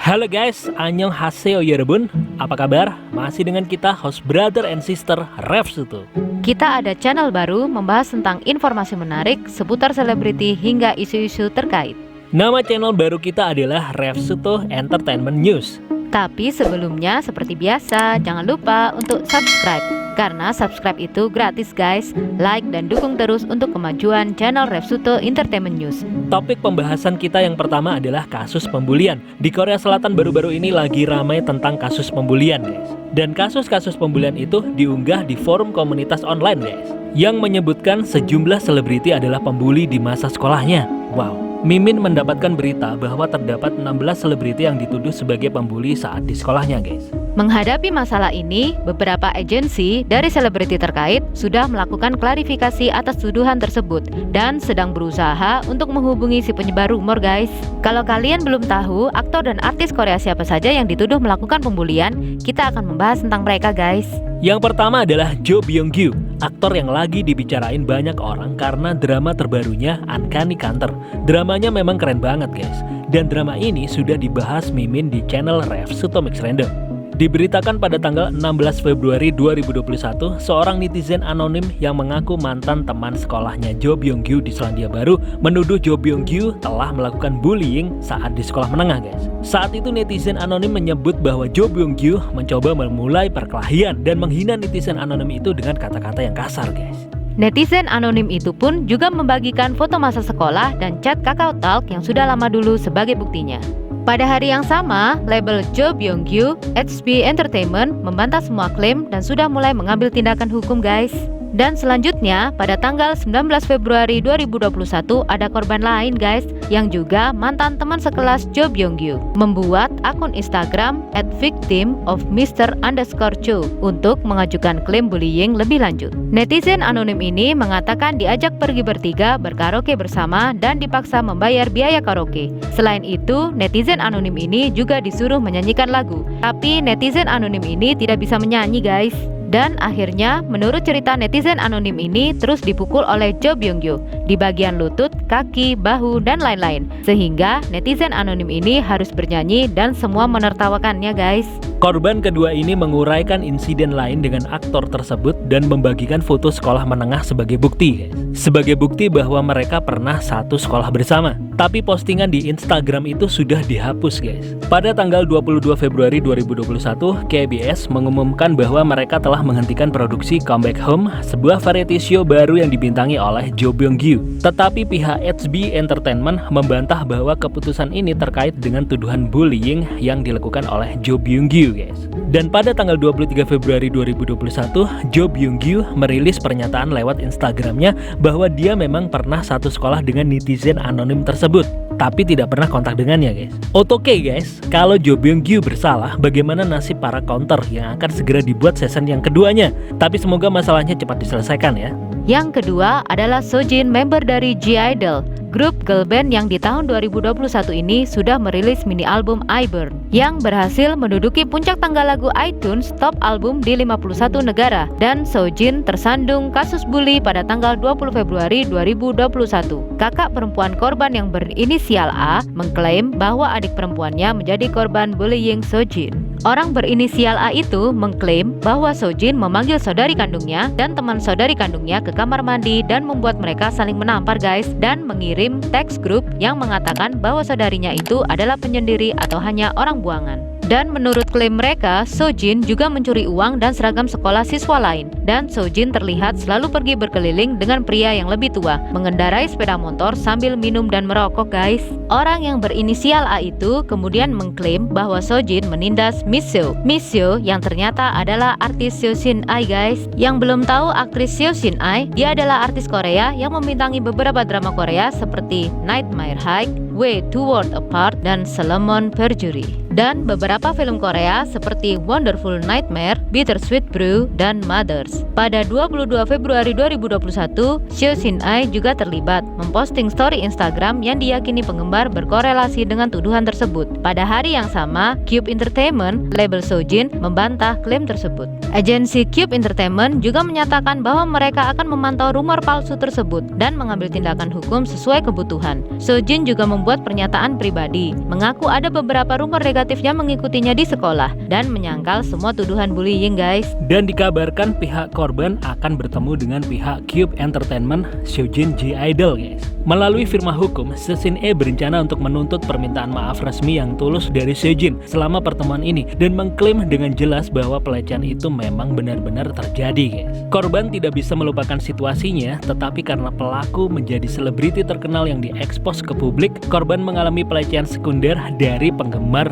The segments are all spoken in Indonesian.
Halo guys, annyeonghaseyo yorobun. Apa kabar? Masih dengan kita host brother and sister Ref Suto. Kita ada channel baru membahas tentang informasi menarik seputar selebriti hingga isu-isu terkait. Nama channel baru kita adalah Ref Suto Entertainment News. Tapi sebelumnya seperti biasa, jangan lupa untuk subscribe. Karena subscribe itu gratis guys. Like dan dukung terus untuk kemajuan channel Ref Suto Entertainment News. Topik pembahasan kita yang pertama adalah kasus pembulian. Di Korea Selatan baru-baru ini lagi ramai tentang kasus pembulian guys. Dan kasus-kasus pembulian itu diunggah di forum komunitas online guys, yang menyebutkan sejumlah selebriti adalah pembuli di masa sekolahnya. Wow. Mimin mendapatkan berita bahwa terdapat 16 selebriti yang dituduh sebagai pembuli saat di sekolahnya guys. Menghadapi masalah ini, beberapa agensi dari selebriti terkait sudah melakukan klarifikasi atas tuduhan tersebut dan sedang berusaha untuk menghubungi si penyebar rumor guys. Kalau kalian belum tahu aktor dan artis Korea siapa saja yang dituduh melakukan pembulian, kita akan membahas tentang mereka guys. Yang pertama adalah Jo Byung-gyu, aktor yang lagi dibicarain banyak orang karena drama terbarunya Uncanny Counter. Dramanya memang keren banget guys, dan drama ini sudah dibahas Mimin di channel Ref Suto Mix Random. Diberitakan pada tanggal 16 Februari 2021, seorang netizen anonim yang mengaku mantan teman sekolahnya Jo Byung-gyu di Selandia Baru menuduh Jo Byung-gyu telah melakukan bullying saat di sekolah menengah guys. Saat itu netizen anonim menyebut bahwa Jo Byung-gyu mencoba memulai perkelahian dan menghina netizen anonim itu dengan kata-kata yang kasar guys. Netizen anonim itu pun juga membagikan foto masa sekolah dan chat Kakao Talk yang sudah lama dulu sebagai buktinya. Pada hari yang sama, label Jo Byung-gyu, HB Entertainment membantah semua klaim dan sudah mulai mengambil tindakan hukum guys. Dan selanjutnya, pada tanggal 19 Februari 2021 ada korban lain guys, yang juga mantan teman sekelas Jo Byung-gyu, membuat akun Instagram @victimofmr_cho untuk mengajukan klaim bullying lebih lanjut. Netizen anonim ini mengatakan diajak pergi bertiga berkaraoke bersama dan dipaksa membayar biaya karaoke. Selain itu, netizen anonim ini juga disuruh menyanyikan lagu, tapi netizen anonim ini tidak bisa menyanyi guys. Dan akhirnya, menurut cerita netizen anonim ini terus dipukul oleh Jo Byung-gyu di bagian lutut, kaki, bahu, dan lain-lain. Sehingga netizen anonim ini harus bernyanyi dan semua menertawakannya guys. Korban kedua ini menguraikan insiden lain dengan aktor tersebut dan membagikan foto sekolah menengah sebagai bukti guys. Sebagai bukti bahwa mereka pernah satu sekolah bersama. Tapi postingan di Instagram itu sudah dihapus guys. Pada tanggal 22 Februari 2021, KBS mengumumkan bahwa mereka telah menghentikan produksi Comeback Home, sebuah variety show baru yang dibintangi oleh Jo Byung-gyu. Tetapi pihak HB Entertainment membantah bahwa keputusan ini terkait dengan tuduhan bullying yang dilakukan oleh Jo Byung-gyu guys. Dan pada tanggal 23 Februari 2021, Jo Byung-gyu merilis pernyataan lewat Instagramnya bahwa dia memang pernah satu sekolah dengan netizen anonim tersebut, tapi tidak pernah kontak dengannya guys. Oke guys, kalau Jo Byung-gyu bersalah, bagaimana nasib para counter yang akan segera dibuat season yang keduanya? Tapi semoga masalahnya cepat diselesaikan ya. Yang kedua adalah Sojin, member dari G-Idol, grup girl band yang di tahun 2021 ini sudah merilis mini album I Burn, yang berhasil menduduki puncak tangga lagu iTunes Top Album di 51 negara. Dan Sojin tersandung kasus bully pada tanggal 20 Februari 2021. Kakak perempuan korban yang berinisial A mengklaim bahwa adik perempuannya menjadi korban bullying Sojin. Orang berinisial A itu mengklaim bahwa Sojin memanggil saudari kandungnya dan teman saudari kandungnya ke kamar mandi dan membuat mereka saling menampar guys, dan mengirim teks grup yang mengatakan bahwa saudarinya itu adalah penyendiri atau hanya orang buangan. Dan menurut klaim mereka, Sojin juga mencuri uang dan seragam sekolah siswa lain. Dan Sojin terlihat selalu pergi berkeliling dengan pria yang lebih tua, mengendarai sepeda motor sambil minum dan merokok guys. Orang yang berinisial A itu kemudian mengklaim bahwa Sojin menindas Miss Seo yang ternyata adalah artis Seo Shin-ae guys. Yang belum tahu aktris Seo Shin-ae, dia adalah artis Korea yang membintangi beberapa drama Korea seperti Nightmare High, Way Too Worlds Apart, dan Solomon Perjury. Dan beberapa film Korea seperti Wonderful Nightmare, Bittersweet Brew, dan Mothers. Pada 22 Februari 2021, Seo Shin-ae juga terlibat memposting story Instagram yang diyakini penggemar berkorelasi dengan tuduhan tersebut. Pada hari yang sama, Cube Entertainment, label Sojin, membantah klaim tersebut. Agensi Cube Entertainment juga menyatakan bahwa mereka akan memantau rumor palsu tersebut dan mengambil tindakan hukum sesuai kebutuhan. Sojin juga membuat pernyataan pribadi, mengaku ada beberapa rumor negatif negatifnya mengikutinya di sekolah dan menyangkal semua tuduhan bullying guys. Dan dikabarkan pihak korban akan bertemu dengan pihak Cube Entertainment Seojin G-Idol guys. Melalui firma hukum, Sejin E berencana untuk menuntut permintaan maaf resmi yang tulus dari Seojin selama pertemuan ini dan mengklaim dengan jelas bahwa pelecehan itu memang benar-benar terjadi guys. Korban tidak bisa melupakan situasinya, tetapi karena pelaku menjadi selebriti terkenal yang diekspos ke publik, korban mengalami pelecehan sekunder dari penggemar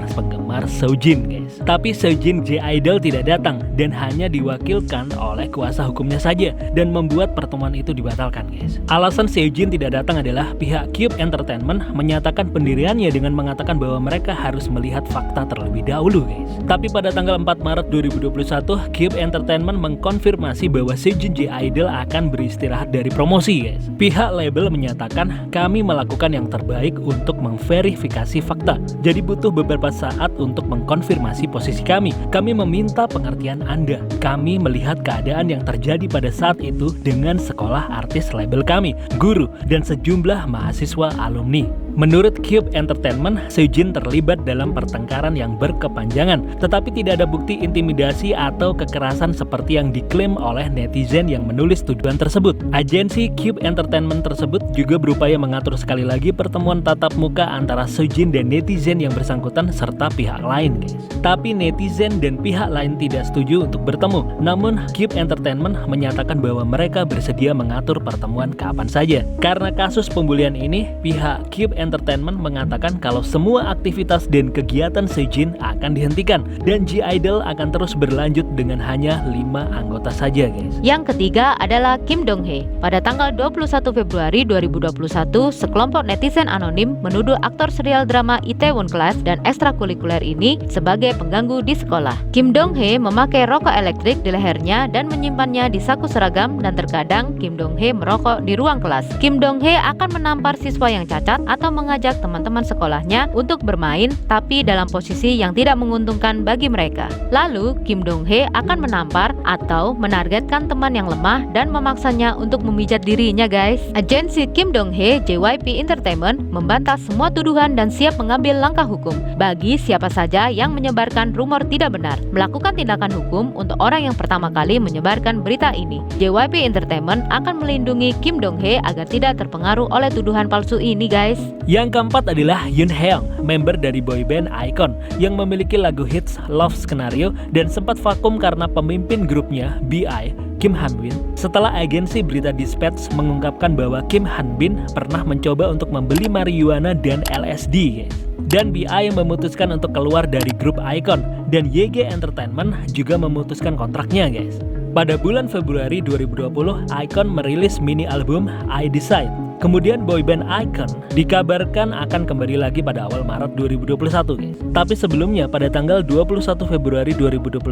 Seojin guys. Tapi Seojin G-Idol tidak datang dan hanya diwakilkan oleh kuasa hukumnya saja dan membuat pertemuan itu dibatalkan guys. Alasan Seojin tidak datang adalah pihak Cube Entertainment menyatakan pendiriannya dengan mengatakan bahwa mereka harus melihat fakta terlebih dahulu guys. Tapi pada tanggal 4 Maret 2021, Cube Entertainment mengkonfirmasi bahwa Seojin G-Idol akan beristirahat dari promosi guys. Pihak label menyatakan kami melakukan yang terbaik untuk memverifikasi fakta. Jadi butuh beberapa saat untuk mengkonfirmasi posisi kami. Kami meminta pengertian Anda. Kami melihat keadaan yang terjadi pada saat itu dengan sekolah artis label kami, guru, dan sejumlah mahasiswa alumni. Menurut Cube Entertainment, Seojin terlibat dalam pertengkaran yang berkepanjangan, tetapi tidak ada bukti intimidasi atau kekerasan seperti yang diklaim oleh netizen yang menulis tuduhan tersebut. Agensi Cube Entertainment tersebut juga berupaya mengatur sekali lagi pertemuan tatap muka antara Seojin dan netizen yang bersangkutan serta pihak lain guys. Tapi netizen dan pihak lain tidak setuju untuk bertemu. Namun Cube Entertainment menyatakan bahwa mereka bersedia mengatur pertemuan kapan saja. Karena kasus pembulian ini, pihak Cube Entertainment mengatakan kalau semua aktivitas dan kegiatan Seojin akan dihentikan dan G-Idol akan terus berlanjut dengan hanya 5 anggota saja guys. Yang ketiga adalah Kim Dong-hae. Pada tanggal 21 Februari 2021, sekelompok netizen anonim menuduh aktor serial drama Itaewon Class dan ekstrakurikuler ini sebagai pengganggu di sekolah. Kim Dong-hae memakai rokok elektrik di lehernya dan menyimpannya di saku seragam dan terkadang Kim Dong-hae merokok di ruang kelas. Kim Dong-hae akan menampar siswa yang cacat atau mengajak teman-teman sekolahnya untuk bermain tapi dalam posisi yang tidak menguntungkan bagi mereka. Lalu Kim Dong-hae akan menampar atau menargetkan teman yang lemah dan memaksanya untuk memijat dirinya guys. Agensi Kim Dong-hae JYP Entertainment membantah semua tuduhan dan siap mengambil langkah hukum bagi siapa saja yang menyebarkan rumor tidak benar, melakukan tindakan hukum untuk orang yang pertama kali menyebarkan berita ini. JYP Entertainment akan melindungi Kim Dong-hae agar tidak terpengaruh oleh tuduhan palsu ini guys. Yang keempat adalah Yoon Haeyoung, member dari boyband iKON yang memiliki lagu hits Love Scenario dan sempat vakum karena pemimpin grupnya BI, Kim Hanbin, setelah agensi berita Dispatch mengungkapkan bahwa Kim Hanbin pernah mencoba untuk membeli marijuana dan LSD guys. Dan BI memutuskan untuk keluar dari grup iKON dan YG Entertainment juga memutuskan kontraknya guys. Pada bulan Februari 2020, iKON merilis mini album I Decide. Kemudian boyband iKON dikabarkan akan kembali lagi pada awal Maret 2021 guys. Tapi sebelumnya pada tanggal 21 Februari 2021,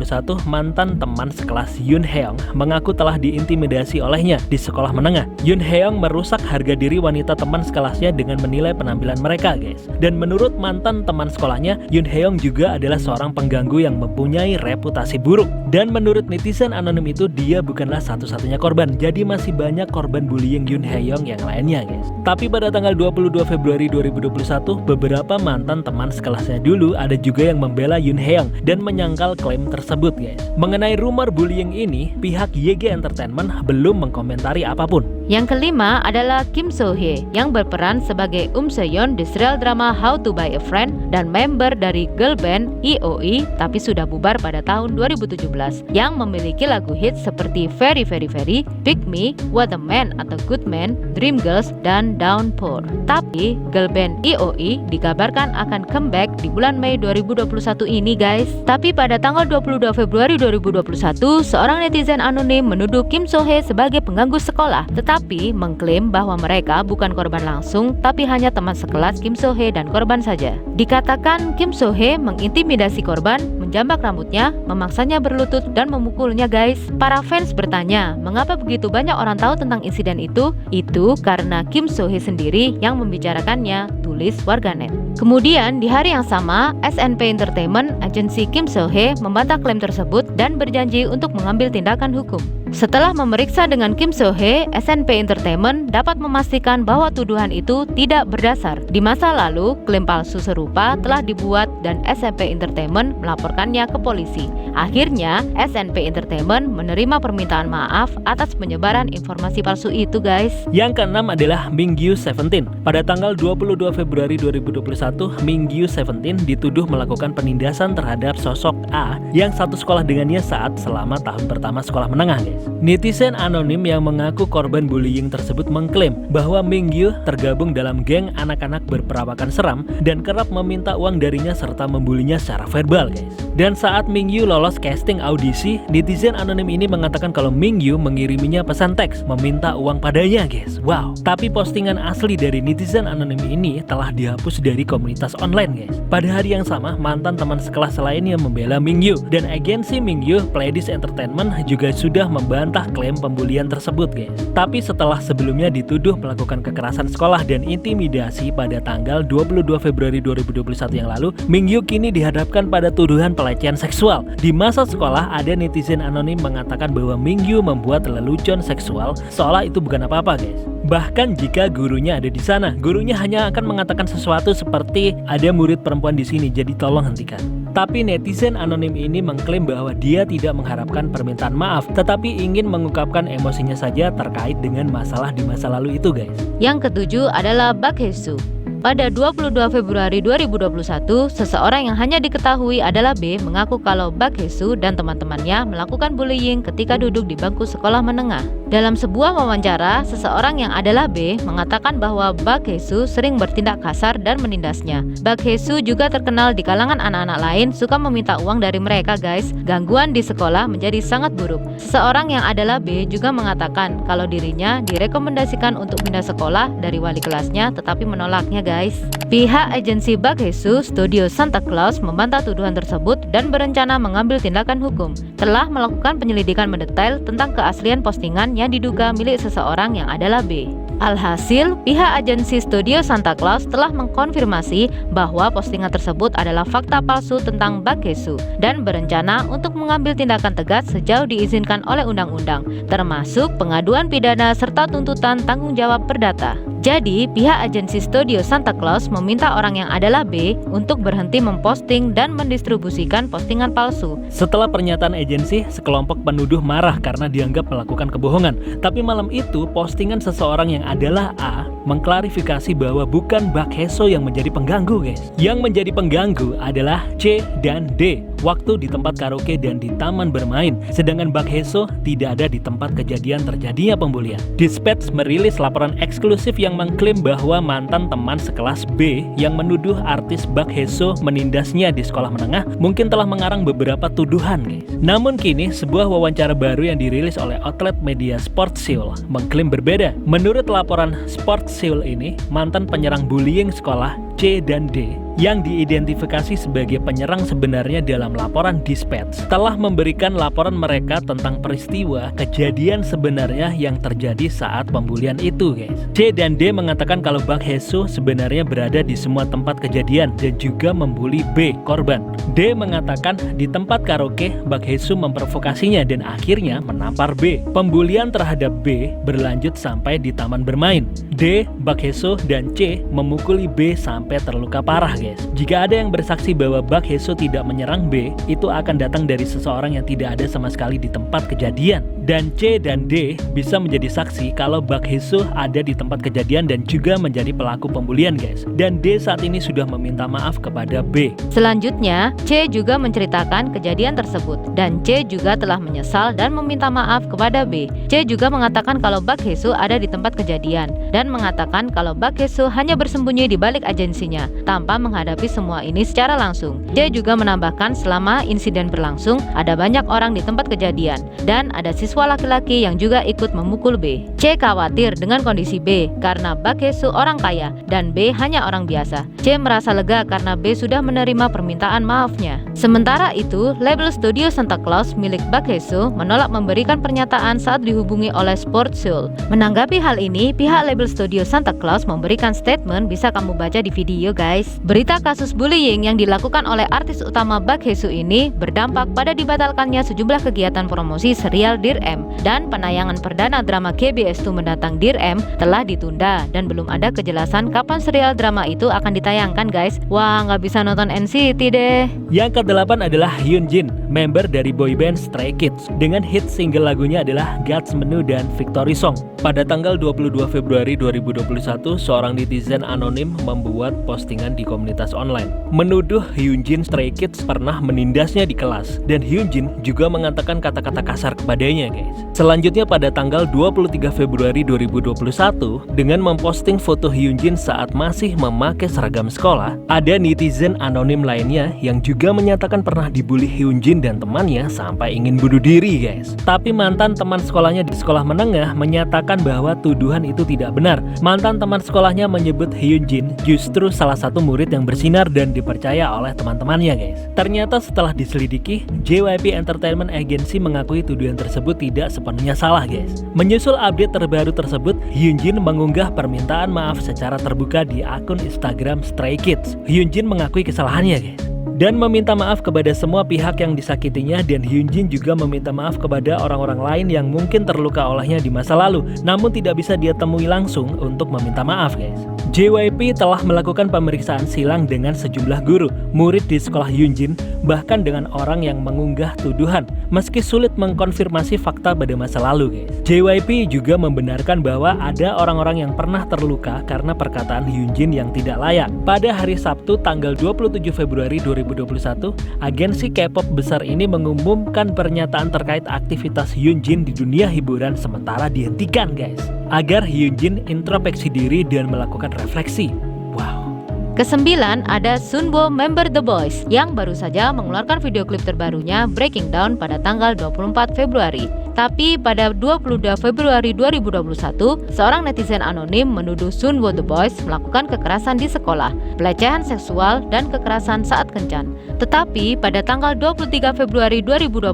mantan teman sekelas Yoon Haeyoung mengaku telah diintimidasi olehnya di sekolah menengah. Yoon Haeyoung merusak harga diri wanita teman sekelasnya dengan menilai penampilan mereka guys. Dan menurut mantan teman sekolahnya, Yoon Haeyoung juga adalah seorang pengganggu yang mempunyai reputasi buruk. Dan menurut netizen anonim itu, dia bukanlah satu-satunya korban. Jadi masih banyak korban bullying Yoon Haeyoung yang lainnya guys. Tapi pada tanggal 22 Februari 2021, beberapa mantan teman sekelasnya dulu ada juga yang membela Yoon Haeyoung dan menyangkal klaim tersebut guys. Mengenai rumor bullying ini, pihak YG Entertainment belum mengkomentari apapun. Yang kelima adalah Kim So-hye yang berperan sebagai Se-yeon di serial drama How to Buy a Friend dan member dari girl band EOE tapi sudah bubar pada tahun 2017 yang memiliki lagu hits seperti Very Very Very, Pick Me, What a Man atau Good Man, Dream Girls, dan Downpour. Tapi girl band EOE dikabarkan akan comeback di bulan Mei 2021 ini guys. Tapi pada tanggal 22 Februari 2021, seorang netizen anonim menuduh Kim So-hye sebagai pengganggu sekolah, tetapi mengklaim bahwa mereka bukan korban langsung tapi hanya teman sekelas Kim So-hye dan korban saja. Dikatakan Kim So-hye mengintimidasi korban, menjambak rambutnya, memaksanya berlutut dan memukulnya guys. Para fans bertanya, mengapa begitu banyak orang tahu tentang insiden itu? Itu karena Kim So-hye sendiri yang membicarakannya, tulis warganet. Kemudian di hari yang sama, SNP Entertainment, agensi Kim So-hye, membantah klaim tersebut dan berjanji untuk mengambil tindakan hukum. Setelah memeriksa dengan Kim So-hee, SNP Entertainment dapat memastikan bahwa tuduhan itu tidak berdasar. Di masa lalu, klaim palsu serupa telah dibuat dan SNP Entertainment melaporkannya ke polisi. Akhirnya, SNP Entertainment menerima permintaan maaf atas penyebaran informasi palsu itu, guys. Yang keenam adalah Mingyu 17. Pada tanggal 22 Februari 2021, Mingyu 17 dituduh melakukan penindasan terhadap sosok A yang satu sekolah dengannya saat selama tahun pertama sekolah menengah, guys. Netizen anonim yang mengaku korban bullying tersebut mengklaim bahwa Mingyu tergabung dalam geng anak-anak berperawakan seram dan kerap meminta uang darinya serta membulinya secara verbal, guys. Dan saat Mingyu lolos casting audisi, netizen anonim ini mengatakan kalau Mingyu mengiriminya pesan teks meminta uang padanya, guys. Wow. Tapi postingan asli dari netizen anonim ini telah dihapus dari komunitas online, guys. Pada hari yang sama, mantan teman sekelas lainnya membela Mingyu dan agensi Mingyu Pledis Entertainment juga sudah membantah klaim pembulian tersebut, guys. Tapi setelah sebelumnya dituduh melakukan kekerasan sekolah dan intimidasi pada tanggal 22 Februari 2021 yang lalu, Mingyu kini dihadapkan pada tuduhan pelecehan seksual. Di masa sekolah, ada netizen anonim mengatakan bahwa Mingyu membuat lelucon seksual seolah itu bukan apa-apa, guys. Bahkan jika gurunya ada di sana, gurunya hanya akan mengatakan sesuatu seperti ada murid perempuan di sini, jadi tolong hentikan. Tapi netizen anonim ini mengklaim bahwa dia tidak mengharapkan permintaan maaf, tetapi ingin mengungkapkan emosinya saja terkait dengan masalah di masa lalu itu, guys. Yang ketujuh adalah Bak Hae-soo. Pada 22 Februari 2021, seseorang yang hanya diketahui adalah B mengaku kalau Bak Hae-soo dan teman-temannya melakukan bullying ketika duduk di bangku sekolah menengah. Dalam sebuah wawancara, seseorang yang adalah B mengatakan bahwa Bak Hae-soo sering bertindak kasar dan menindasnya. Bak Hae-soo juga terkenal di kalangan anak-anak lain suka meminta uang dari mereka, guys. Gangguan di sekolah menjadi sangat buruk. Seseorang yang adalah B juga mengatakan kalau dirinya direkomendasikan untuk pindah sekolah dari wali kelasnya tetapi menolaknya, guys. Pihak agensi Bak Hae-soo Studio Santa Claus membantah tuduhan tersebut dan berencana mengambil tindakan hukum. Telah melakukan penyelidikan mendetail tentang keaslian postingan yang diduga milik seseorang yang adalah B. Alhasil, pihak agensi Studio Santa Claus telah mengkonfirmasi bahwa postingan tersebut adalah fakta palsu tentang Bak Hae-soo dan berencana untuk mengambil tindakan tegas sejauh diizinkan oleh undang-undang, termasuk pengaduan pidana serta tuntutan tanggung jawab perdata. Jadi, pihak agensi Studio Santa Claus meminta orang yang adalah B untuk berhenti memposting dan mendistribusikan postingan palsu. Setelah pernyataan agensi, sekelompok penuduh marah karena dianggap melakukan kebohongan. Tapi malam itu, postingan seseorang yang adalah A mengklarifikasi bahwa bukan Bak Hae-soo yang menjadi pengganggu, guys. Yang menjadi pengganggu adalah C dan D waktu di tempat karaoke dan di taman bermain, sedangkan Bak Hae-soo tidak ada di tempat kejadian terjadinya pembulian. Dispatch merilis laporan eksklusif yang mengklaim bahwa mantan teman sekelas B yang menuduh artis Bak Hae-soo menindasnya di sekolah menengah mungkin telah mengarang beberapa tuduhan, guys. Namun kini sebuah wawancara baru yang dirilis oleh outlet media Sports Seoul mengklaim berbeda. Menurut laporan Sports Seoul ini, mantan penyerang bullying sekolah C dan D yang diidentifikasi sebagai penyerang sebenarnya dalam laporan Dispatch telah memberikan laporan mereka tentang peristiwa kejadian sebenarnya yang terjadi saat pembulian itu, guys. C dan D mengatakan kalau Bak Hae-soo sebenarnya berada di semua tempat kejadian dan juga membuli B, korban. D mengatakan di tempat karaoke Bak Hae-soo memprovokasinya dan akhirnya menampar B. Pembulian terhadap B berlanjut sampai di taman bermain. D, Bak Hae-soo, dan C memukuli B sampai terluka parah, guys. Jika ada yang bersaksi bahwa Bak Hae-soo tidak menyerang B, itu akan datang dari seseorang yang tidak ada sama sekali di tempat kejadian. Dan C dan D bisa menjadi saksi kalau Bak Hae-soo ada di tempat kejadian dan juga menjadi pelaku pembulian, guys. Dan D saat ini sudah meminta maaf kepada B. Selanjutnya, C juga menceritakan kejadian tersebut dan C juga telah menyesal dan meminta maaf kepada B. C juga mengatakan kalau Bak Hae-soo ada di tempat kejadian dan mengatakan kalau Bak Hae-soo hanya bersembunyi di balik agensinya tanpa menghadapi semua ini secara langsung. C juga menambahkan selama insiden berlangsung ada banyak orang di tempat kejadian dan ada siswa laki-laki yang juga ikut memukul B. C khawatir dengan kondisi B karena Bak Hae-soo orang kaya dan B hanya orang biasa. C merasa lega karena B sudah menerima permintaan maafnya. Sementara itu, label Studio Santa Claus milik Bak Hae-soo menolak memberikan pernyataan saat dihubungi oleh Sports Seoul. Menanggapi hal ini, pihak label Studio Santa Claus memberikan statement bisa kamu baca di video, guys. Berita kasus bullying yang dilakukan oleh artis utama Bak Hae-soo ini berdampak pada dibatalkannya sejumlah kegiatan promosi serial Dear Dear M, dan penayangan perdana drama KBS2 mendatang Dear M telah ditunda dan belum ada kejelasan kapan serial drama itu akan ditayangkan guys. Wah, nggak bisa nonton NCT deh. Yang ke-8 adalah Hyunjin, member dari boyband Stray Kids, dengan hit single lagunya adalah God's Menu dan Victory Song. Pada tanggal 22 Februari 2021, seorang netizen anonim membuat postingan di komunitas online menuduh Hyunjin Stray Kids pernah menindasnya di kelas, dan Hyunjin juga mengatakan kata-kata kasar kepadanya guys. Selanjutnya pada tanggal 23 Februari 2021, dengan memposting foto Hyunjin saat masih memakai seragam sekolah, ada netizen anonim lainnya yang juga menyatakan pernah dibully Hyunjin dan temannya sampai ingin bunuh diri guys. Tapi mantan teman sekolahnya di sekolah menengah menyatakan bahwa tuduhan itu tidak benar. Mantan teman sekolahnya menyebut Hyunjin justru salah satu murid yang bersinar dan dipercaya oleh teman-temannya guys. Ternyata setelah diselidiki, JYP Entertainment Agency mengakui tuduhan tersebut tidak sepenuhnya salah guys. Menyusul update terbaru tersebut, Hyunjin mengunggah permintaan maaf secara terbuka di akun Instagram Stray Kids. Hyunjin mengakui kesalahannya guys dan meminta maaf kepada semua pihak yang disakitinya, dan Hyunjin juga meminta maaf kepada orang-orang lain yang mungkin terluka olehnya di masa lalu, namun tidak bisa dia temui langsung untuk meminta maaf guys. JYP telah melakukan pemeriksaan silang dengan sejumlah guru, murid di sekolah Hyunjin, bahkan dengan orang yang mengunggah tuduhan, meski sulit mengkonfirmasi fakta pada masa lalu guys. JYP juga membenarkan bahwa ada orang-orang yang pernah terluka karena perkataan Hyunjin yang tidak layak. Pada hari Sabtu tanggal 27 Februari 2021, agensi K-pop besar ini mengumumkan pernyataan terkait aktivitas Hyunjin di dunia hiburan sementara dihentikan guys, agar Hyunjin introspeksi diri dan melakukan refleksi. Wow. Kesembilan ada Sunbo, member The Boys, yang baru saja mengeluarkan video klip terbarunya Breaking Down pada tanggal 24 Februari. Tapi pada 22 Februari 2021, seorang netizen anonim menuduh Sunbo The Boys melakukan kekerasan di sekolah, pelecehan seksual, dan kekerasan saat kencan. Tetapi pada tanggal 23 Februari 2021,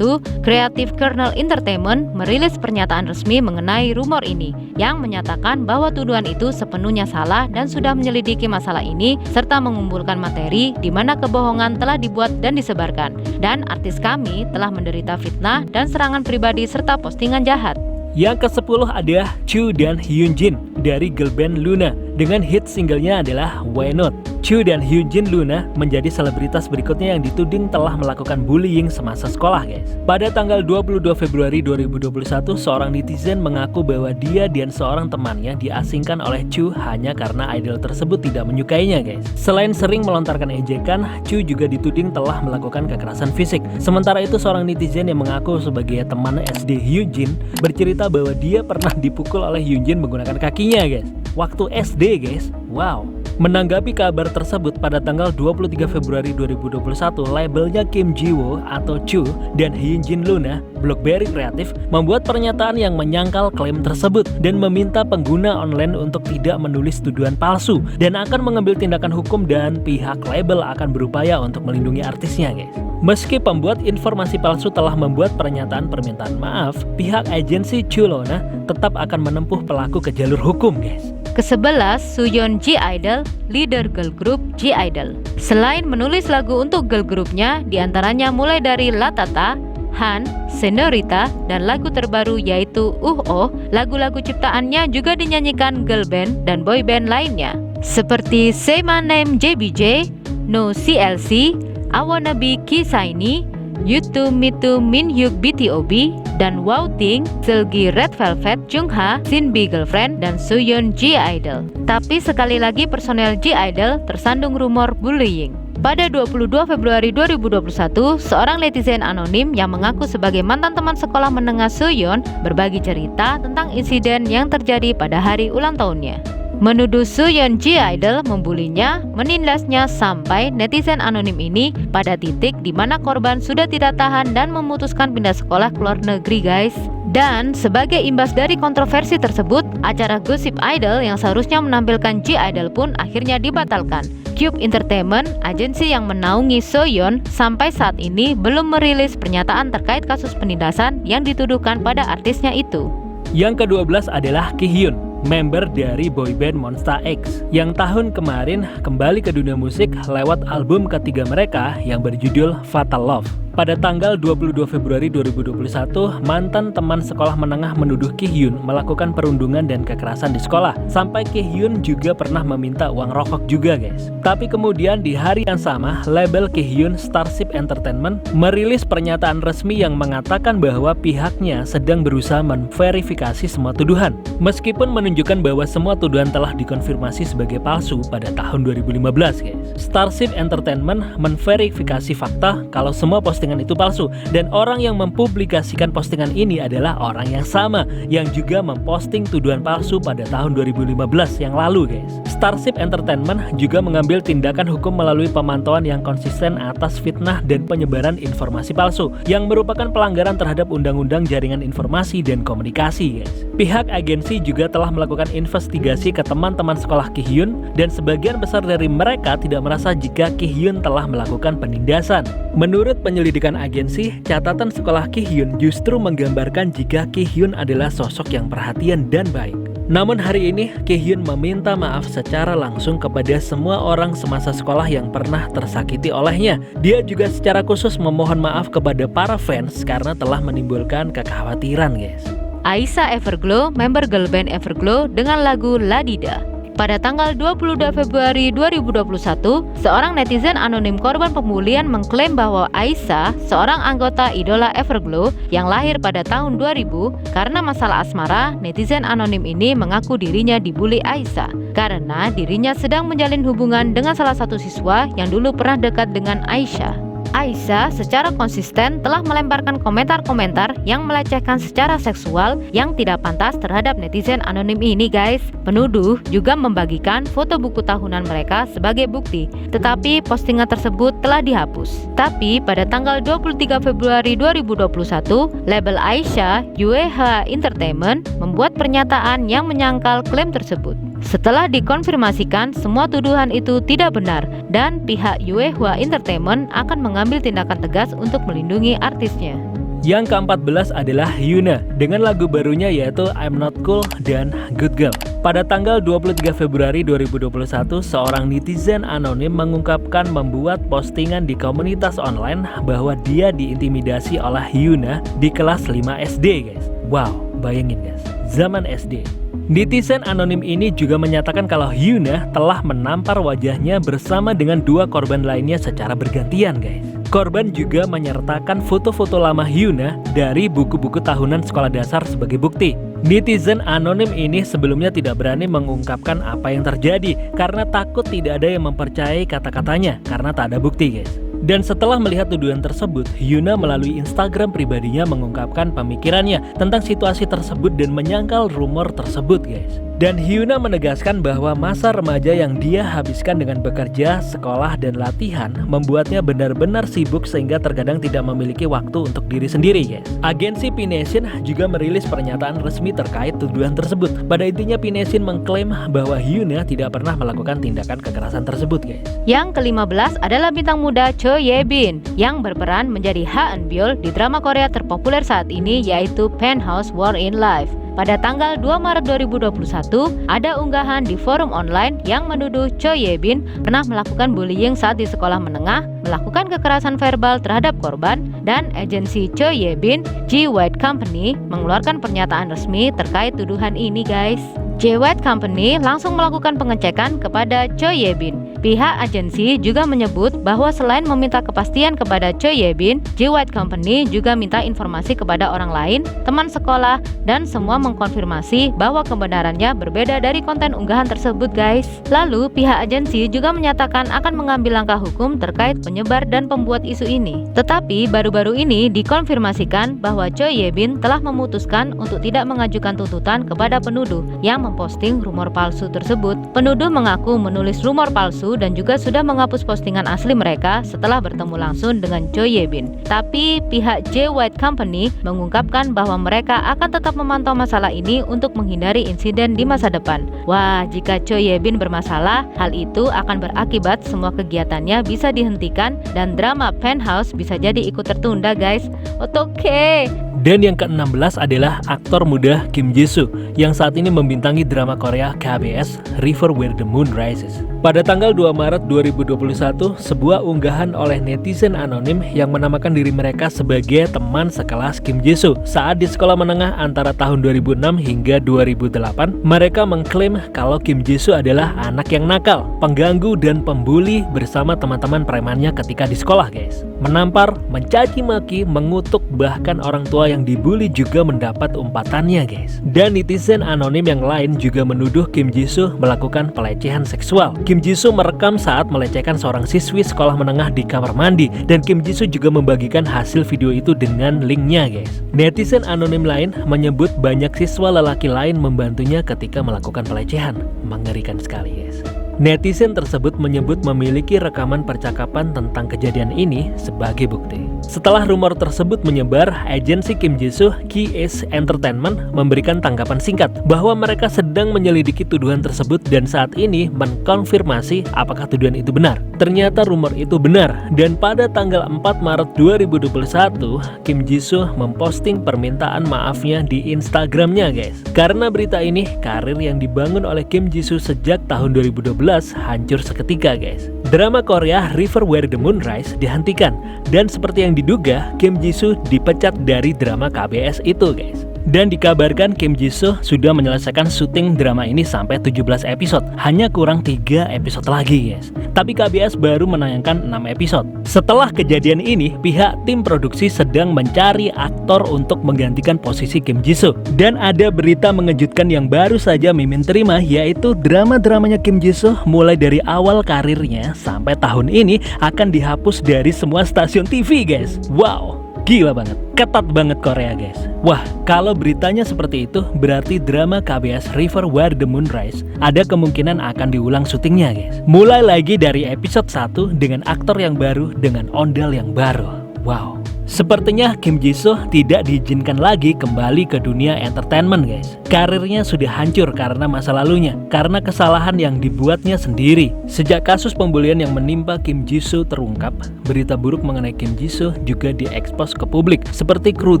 Creative Kernel Entertainment merilis pernyataan resmi mengenai rumor ini, yang menyatakan bahwa tuduhan itu sepenuhnya salah dan sudah menyelidiki masalah ini serta mengumpulkan materi di mana kebohongan telah dibuat dan disebarkan, dan artis kami telah menderita fitnah dan serangan pribadi serta postingan jahat. Yang ke-10 ada Chu dan Hyunjin dari girl band Luna dengan hit singlenya adalah Why Not. Chu dan Hyunjin Luna menjadi selebritas berikutnya yang dituding telah melakukan bullying semasa sekolah guys. Pada tanggal 22 Februari 2021, seorang netizen mengaku bahwa dia dan seorang temannya diasingkan oleh Chu hanya karena idol tersebut tidak menyukainya guys. Selain sering melontarkan ejekan, Chu juga dituding telah melakukan kekerasan fisik. Sementara itu, seorang netizen yang mengaku sebagai teman SD Hyunjin bercerita bahwa dia pernah dipukul oleh Hyunjin menggunakan kakinya guys, waktu SD guys. Wow. Menanggapi kabar tersebut, pada tanggal 23 Februari 2021, labelnya Kim Ji-woo atau Chu dan Hyunjin Luna, BlackBerry Creative, membuat pernyataan yang menyangkal klaim tersebut dan meminta pengguna online untuk tidak menulis tuduhan palsu dan akan mengambil tindakan hukum, dan pihak label akan berupaya untuk melindungi artisnya guys. Meski pembuat informasi palsu telah membuat pernyataan permintaan maaf, pihak agensi Chulona tetap akan menempuh pelaku ke jalur hukum guys. Ke-11, Suyeon G-Idol, leader girl group G-Idol. Selain menulis lagu untuk girl groupnya, diantaranya mulai dari Latata, Han, Senorita, dan lagu terbaru yaitu Oh, lagu-lagu ciptaannya juga dinyanyikan girl band dan boy band lainnya, seperti Say My Name JBJ, No CLC, I Wanna Be Kisaini, You To Me To Minhyuk BTOB, dan Wow Ting, Seulgi Red Velvet, Jungha, Shinbi Girlfriend, dan Suyeon G-Idol. Tapi sekali lagi personel G-Idol tersandung rumor bullying. Pada 22 Februari 2021, seorang netizen anonim yang mengaku sebagai mantan teman sekolah menengah Suyeon berbagi cerita tentang insiden yang terjadi pada hari ulang tahunnya. Menuduh Suyeon G-Idol membulinya, menindasnya, sampai netizen anonim ini pada titik di mana korban sudah tidak tahan dan memutuskan pindah sekolah ke luar negeri guys. Dan sebagai imbas dari kontroversi tersebut, acara Gossip Idol yang seharusnya menampilkan G-Idol pun akhirnya dibatalkan. Cube Entertainment, agensi yang menaungi Suyeon, sampai saat ini belum merilis pernyataan terkait kasus penindasan yang dituduhkan pada artisnya itu. Yang ke-12 adalah Kihyun, member dari boyband Monsta X, yang tahun kemarin kembali ke dunia musik lewat album ketiga mereka yang berjudul Fatal Love. Pada tanggal 22 Februari 2021, mantan teman sekolah menengah menuduh Ki-hyun melakukan perundungan dan kekerasan di sekolah. Sampai Ki-hyun juga pernah meminta uang rokok juga, guys. Tapi kemudian di hari yang sama, label Ki-hyun Starship Entertainment merilis pernyataan resmi yang mengatakan bahwa pihaknya sedang berusaha memverifikasi semua tuduhan. Meskipun menunjukkan bahwa semua tuduhan telah dikonfirmasi sebagai palsu pada tahun 2015, guys. Starship Entertainment memverifikasi fakta kalau semua postingan itu palsu, dan orang yang mempublikasikan postingan ini adalah orang yang sama yang juga memposting tuduhan palsu pada tahun 2015 yang lalu, guys. Starship Entertainment juga mengambil tindakan hukum melalui pemantauan yang konsisten atas fitnah dan penyebaran informasi palsu yang merupakan pelanggaran terhadap Undang-Undang Jaringan Informasi dan Komunikasi, guys. Pihak agensi juga telah melakukan investigasi ke teman-teman sekolah Ki-hyun, dan sebagian besar dari mereka tidak merasa jika Ki-hyun telah melakukan penindasan. Menurut penyelidikan agensi, catatan sekolah Ki-hyun justru menggambarkan jika Ki-hyun adalah sosok yang perhatian dan baik. Namun hari ini, Ki-hyun meminta maaf secara langsung kepada semua orang semasa sekolah yang pernah tersakiti olehnya. Dia juga secara khusus memohon maaf kepada para fans karena telah menimbulkan kekhawatiran, guys. Aisha Everglow, member girl band Everglow dengan lagu Ladida. Pada tanggal 22 Februari 2021, seorang netizen anonim korban pembulian mengklaim bahwa Aisha, seorang anggota idola Everglow yang lahir pada tahun 2000, karena masalah asmara, netizen anonim ini mengaku dirinya dibully Aisha karena dirinya sedang menjalin hubungan dengan salah satu siswa yang dulu pernah dekat dengan Aisha. Aisha secara konsisten telah melemparkan komentar-komentar yang melecehkan secara seksual yang tidak pantas terhadap netizen anonim ini, guys. Penuduh juga membagikan foto buku tahunan mereka sebagai bukti, tetapi postingan tersebut telah dihapus. Tapi pada tanggal 23 Februari 2021, label Aisha, UEH Entertainment, membuat pernyataan yang menyangkal klaim tersebut. Setelah dikonfirmasikan, semua tuduhan itu tidak benar dan pihak UEH Entertainment akan mengambil tindakan tegas untuk melindungi artisnya. Yang ke-14 adalah Hyuna dengan lagu barunya yaitu I'm Not Cool dan Good Girl. Pada tanggal 23 Februari 2021, seorang netizen anonim mengungkapkan membuat postingan di komunitas online bahwa dia diintimidasi oleh Hyuna di kelas 5 SD, guys. Wow, bayangin guys, zaman SD. Netizen anonim ini juga menyatakan kalau Hyuna telah menampar wajahnya bersama dengan dua korban lainnya secara bergantian, guys. Korban juga menyertakan foto-foto lama Hyuna dari buku-buku tahunan sekolah dasar sebagai bukti. Netizen anonim ini sebelumnya tidak berani mengungkapkan apa yang terjadi karena takut tidak ada yang mempercayai kata-katanya karena tak ada bukti, guys. Dan setelah melihat tuduhan tersebut, Hyuna melalui Instagram pribadinya mengungkapkan pemikirannya tentang situasi tersebut dan menyangkal rumor tersebut, guys. Dan Hyuna menegaskan bahwa masa remaja yang dia habiskan dengan bekerja, sekolah, dan latihan membuatnya benar-benar sibuk sehingga terkadang tidak memiliki waktu untuk diri sendiri, guys. Agensi P-Nation juga merilis pernyataan resmi terkait tuduhan tersebut. Pada intinya P-Nation mengklaim bahwa Hyuna tidak pernah melakukan tindakan kekerasan tersebut, guys. Yang ke-15 adalah bintang muda Cho Ye-bin yang berperan menjadi Ha Eun-byul di drama Korea terpopuler saat ini yaitu Penthouse War in Life. Pada tanggal 2 Maret 2021, ada unggahan di forum online yang menuduh Cho Ye-bin pernah melakukan bullying saat di sekolah menengah, melakukan kekerasan verbal terhadap korban, dan agensi Cho Ye-bin, G White Company, mengeluarkan pernyataan resmi terkait tuduhan ini, guys. G White Company langsung melakukan pengecekan kepada Cho Ye-bin. Pihak agensi juga menyebut bahwa selain meminta kepastian kepada Cho Ye-bin, G White Company juga minta informasi kepada orang lain, teman sekolah, dan semua mengkonfirmasi bahwa kebenarannya berbeda dari konten unggahan tersebut, guys. Lalu pihak agensi juga menyatakan akan mengambil langkah hukum terkait penyebar dan pembuat isu ini. Tetapi baru-baru ini dikonfirmasikan bahwa Cho Ye-bin telah memutuskan untuk tidak mengajukan tuntutan kepada penuduh yang memposting rumor palsu tersebut. Penuduh mengaku menulis rumor palsu dan juga sudah menghapus postingan asli mereka setelah bertemu langsung dengan Cho Ye-bin. Tapi pihak G White Company mengungkapkan bahwa mereka akan tetap memantau masalah ini untuk menghindari insiden di masa depan. Wah, jika Cho Ye-bin bermasalah, hal itu akan berakibat semua kegiatannya bisa dihentikan dan drama Penthouse bisa jadi ikut tertunda, guys. Oke. Dan yang ke-16 adalah aktor muda Kim Ji-soo yang saat ini membintangi drama Korea KBS River Where the Moon Rises. Pada tanggal 2 Maret 2021, sebuah unggahan oleh netizen anonim yang menamakan diri mereka sebagai teman sekelas Kim Ji-soo saat di sekolah menengah antara tahun 2006 hingga 2008, mereka mengklaim kalau Kim Ji-soo adalah anak yang nakal, pengganggu dan pembuli bersama teman-teman premannya ketika di sekolah, guys. Menampar, mencaci maki, mengutuk, bahkan orang tua yang dibully juga mendapat umpatannya, guys. Dan netizen anonim yang lain juga menuduh Kim Ji-soo melakukan pelecehan seksual. Kim Ji-soo merekam saat melecehkan seorang siswi sekolah menengah di kamar mandi, dan Kim Ji-soo juga membagikan hasil video itu dengan linknya, guys. Netizen anonim lain menyebut banyak siswa lelaki lain membantunya ketika melakukan pelecehan. Mengerikan sekali, guys. Netizen tersebut menyebut memiliki rekaman percakapan tentang kejadian ini sebagai bukti. Setelah rumor tersebut menyebar, agensi Kim Ji-soo, KS Entertainment, memberikan tanggapan singkat bahwa mereka sedang menyelidiki tuduhan tersebut dan saat ini mengkonfirmasi apakah tuduhan itu benar. Ternyata rumor itu benar, dan pada tanggal 4 Maret 2021, Kim Ji-soo memposting permintaan maafnya di Instagramnya, guys. Karena berita ini, karir yang dibangun oleh Kim Ji-soo sejak tahun 2012 hancur seketika, guys. Drama Korea River Where the Moon Rises dihentikan, dan seperti yang diduga, Kim Ji-soo dipecat dari drama KBS itu, guys. Dan dikabarkan Kim Ji-soo sudah menyelesaikan syuting drama ini sampai 17 episode. Hanya kurang 3 episode lagi, guys. Tapi KBS baru menayangkan 6 episode. Setelah kejadian ini, pihak tim produksi sedang mencari aktor untuk menggantikan posisi Kim Ji-soo. Dan ada berita mengejutkan yang baru saja Mimin terima, yaitu drama-dramanya Kim Ji-soo mulai dari awal karirnya sampai tahun ini akan dihapus dari semua stasiun TV, guys. Wow, gila banget, ketat banget Korea, guys. Wah, kalau beritanya seperti itu, berarti drama KBS River Where the Moon Rises ada kemungkinan akan diulang syutingnya, guys. Mulai lagi dari episode 1 dengan aktor yang baru, dengan ondel yang baru. Wow. Sepertinya Kim Ji-soo tidak diizinkan lagi kembali ke dunia entertainment, guys. Karirnya sudah hancur karena masa lalunya, karena kesalahan yang dibuatnya sendiri. Sejak kasus pembulian yang menimpa Kim Ji-soo terungkap, berita buruk mengenai Kim Ji-soo juga diekspos ke publik, seperti kru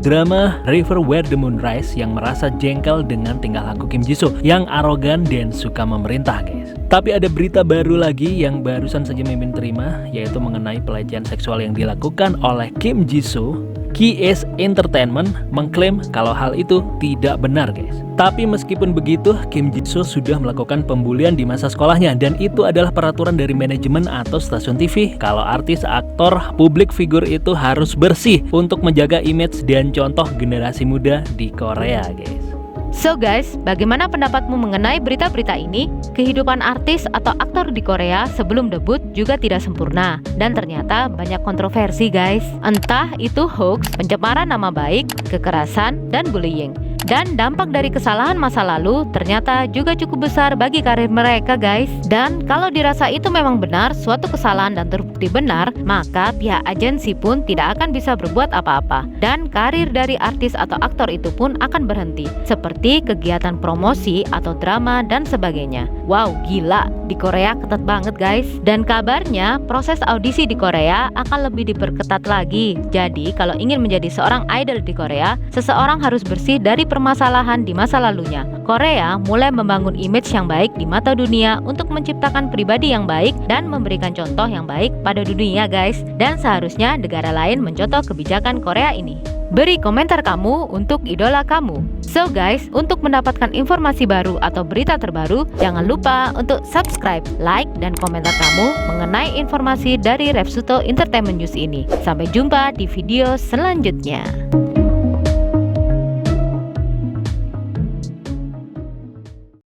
drama River Where the Moon Rises yang merasa jengkel dengan tingkah laku Kim Ji-soo yang arogan dan suka memerintah, guys. Tapi ada berita baru lagi yang barusan saja Mimin terima, yaitu mengenai pelecehan seksual yang dilakukan oleh Kim Ji-soo. KS Entertainment mengklaim kalau hal itu tidak benar, guys. Tapi meskipun begitu, Kim Ji-soo sudah melakukan pembulian di masa sekolahnya, dan itu adalah peraturan dari manajemen atau stasiun TV kalau artis, aktor, publik figur itu harus bersih untuk menjaga image dan contoh generasi muda di Korea, guys. So guys, bagaimana pendapatmu mengenai berita-berita ini? Kehidupan artis atau aktor di Korea sebelum debut juga tidak sempurna, dan ternyata banyak kontroversi, guys. Entah itu hoax, pencemaran nama baik, kekerasan, dan bullying. Dan dampak dari kesalahan masa lalu ternyata juga cukup besar bagi karir mereka, guys. Dan kalau dirasa itu memang benar, suatu kesalahan dan terbukti benar, maka pihak agensi pun tidak akan bisa berbuat apa-apa. Dan karir dari artis atau aktor itu pun akan berhenti, seperti kegiatan promosi atau drama dan sebagainya. Wow, gila, di Korea ketat banget, guys. Dan kabarnya proses audisi di Korea akan lebih diperketat lagi. Jadi kalau ingin menjadi seorang idol di Korea, seseorang harus bersih dari permasalahan di masa lalunya. Korea mulai membangun image yang baik di mata dunia untuk menciptakan pribadi yang baik dan memberikan contoh yang baik pada dunia, guys. Dan seharusnya negara lain mencontoh kebijakan Korea ini. Beri komentar kamu untuk idola kamu. So guys, untuk mendapatkan informasi baru atau berita terbaru, jangan lupa untuk subscribe, like, dan komentar kamu mengenai informasi dari Refsuto Entertainment News ini. Sampai jumpa di video selanjutnya.